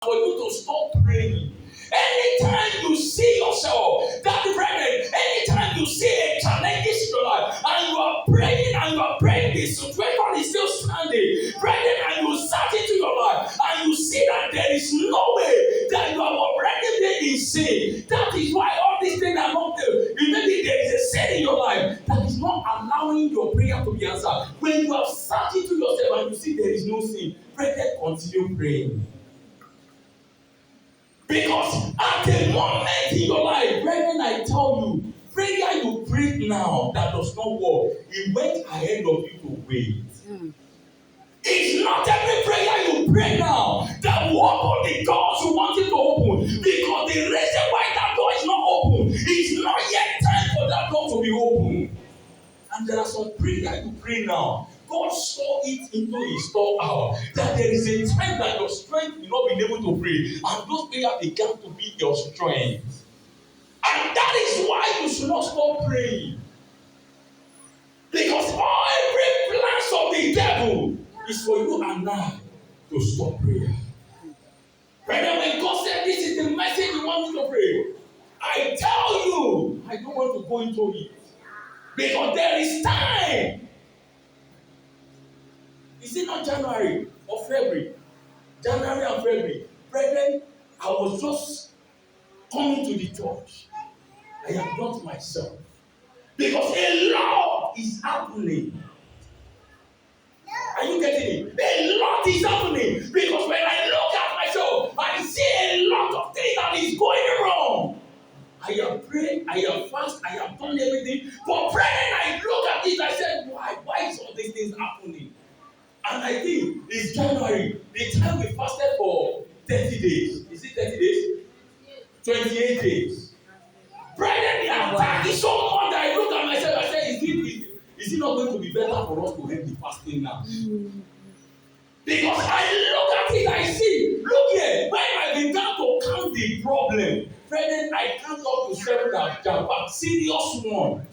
for you to stop praying. Anytime you see yourself, that pregnant, anytime you see a challenges in your life, and you are praying, the situation is still standing, pregnant, and you search into your life, and you see that there is no way that you have already been in sin. That is why all these things are not there. Maybe there is a sin in your life that is not allowing your prayer to be answered. When you have searched into yourself and you see there is no sin, pregnant, continue praying. Because at the moment in your life, brethren, I tell you, prayer you pray now that does not work, it went ahead of you to wait. It's not every prayer you pray now that will open the doors you want it to open. Because the reason why that door is not open, it's not yet time for that door to be open. And there are some prayer you pray now. God store it into His storehouse. That there is a time that your strength will not be able to pray. And those prayers began to be your strength. And that is why you should not stop praying. Because all every plans of the devil is for you and I to stop prayer. Brother, when God said this is the message you want me to pray, I tell you, I don't want to go into it. Because there is time. Is it not January or February? January and February. Brethren, I was just coming to the church. I am not myself. Because a lot is happening. Are you getting it? A lot is happening. Because when I look at myself, I see a lot of things that is going wrong. I have prayed, I have fasted, I have done everything. But praying, I look at it, I said, why is all these things happening? And I think it's January, the time we fasted for 30 days. Is it 30 days? 28 days. Brethren, the attack is so much that I look at myself and say, is it not going to be better for us to end the fasting now? Because I look at it, I see, look here, when I began to count the problem, brethren, I count up to 7 that jump back. Serious one.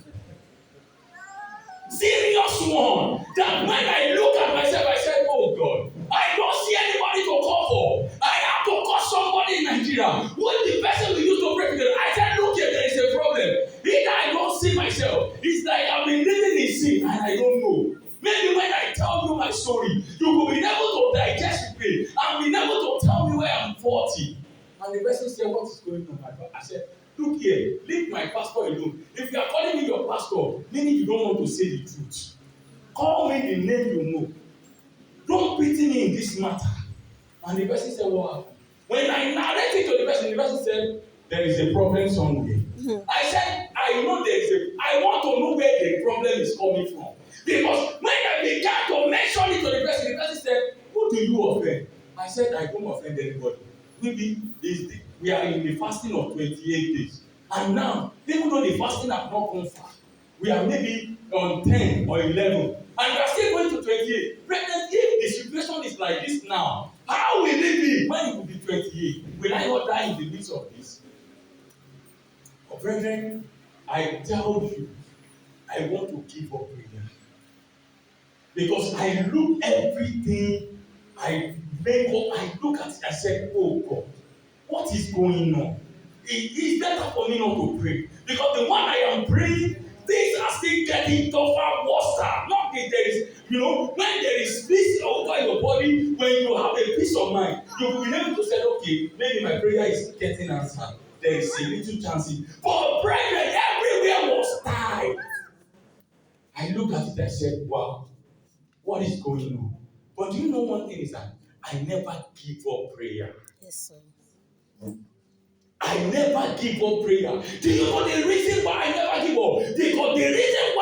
Serious one. That when I look at myself, I said, oh God, I don't see anybody to call for. I have to call somebody in Nigeria. What the person we used to pray together? I said, look here, there is a problem. Either I don't see myself. It's like I've been living in sin and I don't know. Maybe when I tell you my story, you will be able to digest it and be able to tell me where I'm 40. And the person said, what is going on? I said, look here, leave my pastor alone. If you are calling me your pastor, meaning you don't want to say the truth. Call me the name you know. Don't pity me in this matter. And the person said, what? When I narrated to the person said, there is a problem somewhere. I said, I know I want to know where the problem is coming from. Because when I began to mention it to the person said, who do you offend? I said, I don't offend anybody. Maybe we are in the fasting of 28 days. And now, even though the fasting has not come far, we are maybe on 10 or 11. And we are still going to 28. Brethren, if the situation is like this now, how will it be when it will be 28? Will I not die in the midst of this? But brethren, I tell you, I want to give up prayer. Because I look everything, I look at it, I said, oh God, what is going on? It is better for me not to pray. Because the one I am praying, things are still getting tougher, worse. Not that there is, when there is peace over your body, when you have a peace of mind, you will be able to say, okay, maybe my prayer is getting answered. There is a little chance. But brethren, everywhere was tight. I look at it, I said, wow, what is going on? But do you know one thing is that I never give up prayer. Yes, sir. I never give up prayer. Do you know the reason why I never give up? Because the reason